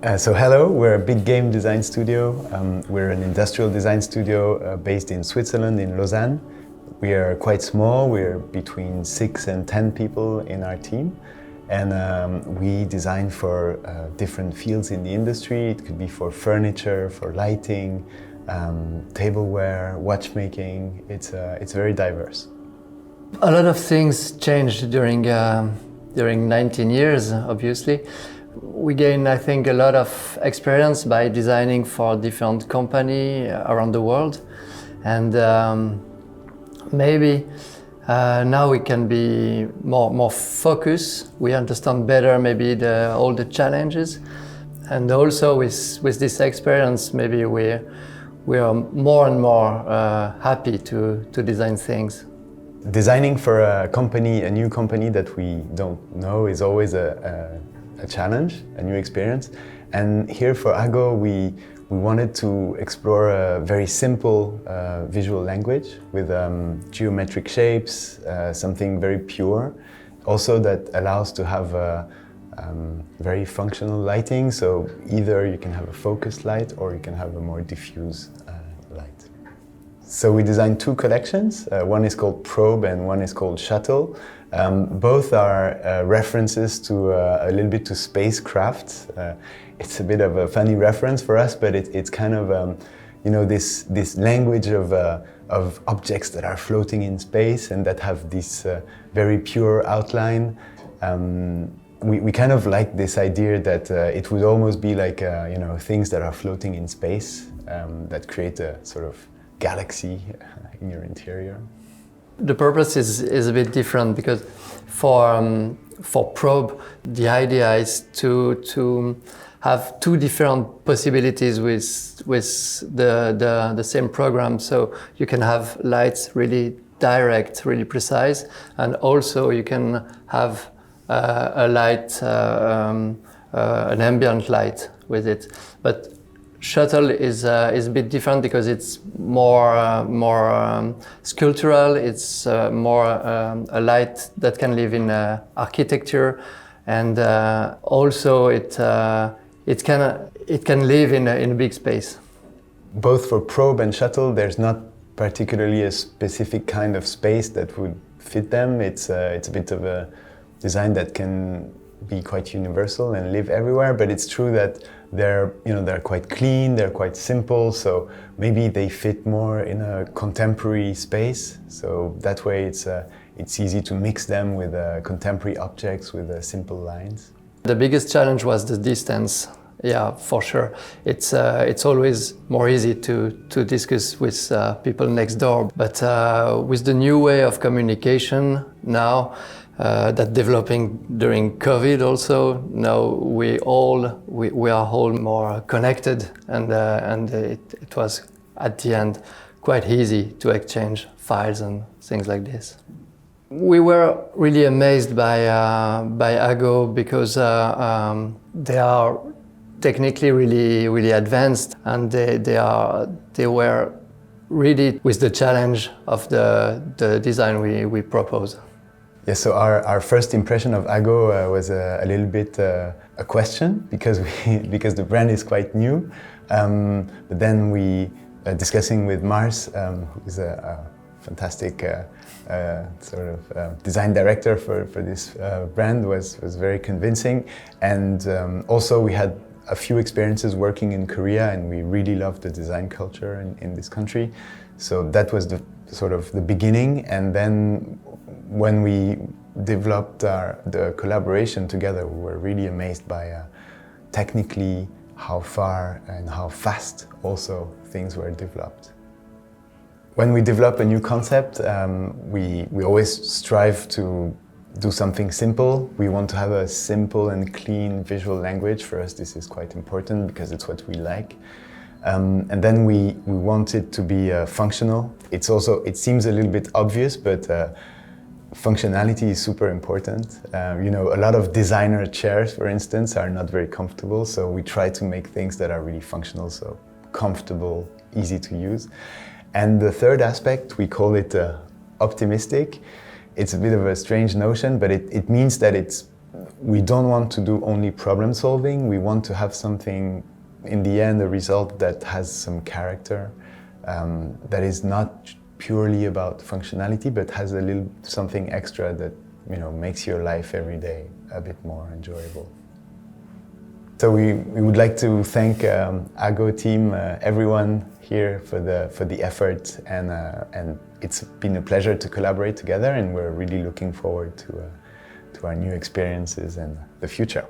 So hello, we're a big game design studio. We're an industrial design studio based in Switzerland, in Lausanne. We are quite small, we're between 6 and 10 people in our team. And we design for different fields in the industry. It could be for furniture, for lighting, tableware, watchmaking. It's very diverse. A lot of things changed during 19 years, obviously. We gained, I think, a lot of experience by designing for different companies around the world. And maybe now we can be more focused. We understand better maybe all the challenges. And also with this experience, maybe we are more and more happy to design things. Designing for a new company that we don't know is always a challenge, a new experience. And here for Ago, we wanted to explore a very simple visual language with geometric shapes, something very pure. Also that allows to have very functional lighting, so either you can have a focused light or you can have a more diffuse light. So we designed two collections. One is called Probe and one is called Shuttle. Both are references to a little bit to spacecraft. It's a bit of a funny reference for us, but it's kind of this language of objects that are floating in space and that have this very pure outline. We kind of like this idea that it would almost be like things that are floating in space that create a sort of galaxy in your interior. The purpose is a bit different because for Probe, the idea is to have two different possibilities with the same program. So you can have lights really direct, really precise, and also you can have a light, an ambient light with it. But Shuttle is a bit different because it's more sculptural. It's more a light that can live in architecture, and also it can live in a big space. Both for Probe and Shuttle, there's not particularly a specific kind of space that would fit them. It's a bit of a design that can be quite universal and live everywhere, but it's true that they're quite clean, they're quite simple, so maybe they fit more in a contemporary space. So that way it's easy to mix them with contemporary objects with simple lines. The biggest challenge was the distance. Yeah, for sure. It's always more easy to discuss with people next door, but with the new way of communication now, that developing during COVID also. Now we are all more connected, and it was at the end quite easy to exchange files and things like this. We were really amazed by Ago because they are technically really advanced, and they were really with the challenge of the design we propose. Yeah, so our first impression of Ago was a little bit a question because the brand is quite new. But then we discussing with Mars, who's a fantastic sort of design director for this brand, was very convincing. And also we had a few experiences working in Korea, and we really loved the design culture in this country. So that was the sort of the beginning, and then when we developed the collaboration together, we were really amazed by technically how far and how fast also things were developed. When we develop a new concept, we always strive to do something simple. We want to have a simple and clean visual language. For us, this is quite important because it's what we like. And then we want it to be functional. It seems a little bit obvious, but functionality is super important. A lot of designer chairs, for instance, are not very comfortable, so we try to make things that are really functional, so comfortable, easy to use. And the third aspect, we call it optimistic. It's a bit of a strange notion, but it means that it's we don't want to do only problem solving. We want to have something, in the end, a result that has some character, that is not purely about functionality, but has a little something extra that makes your life every day a bit more enjoyable. So we would like to thank Ago team, everyone here for the effort, and it's been a pleasure to collaborate together, and we're really looking forward to our new experiences and the future.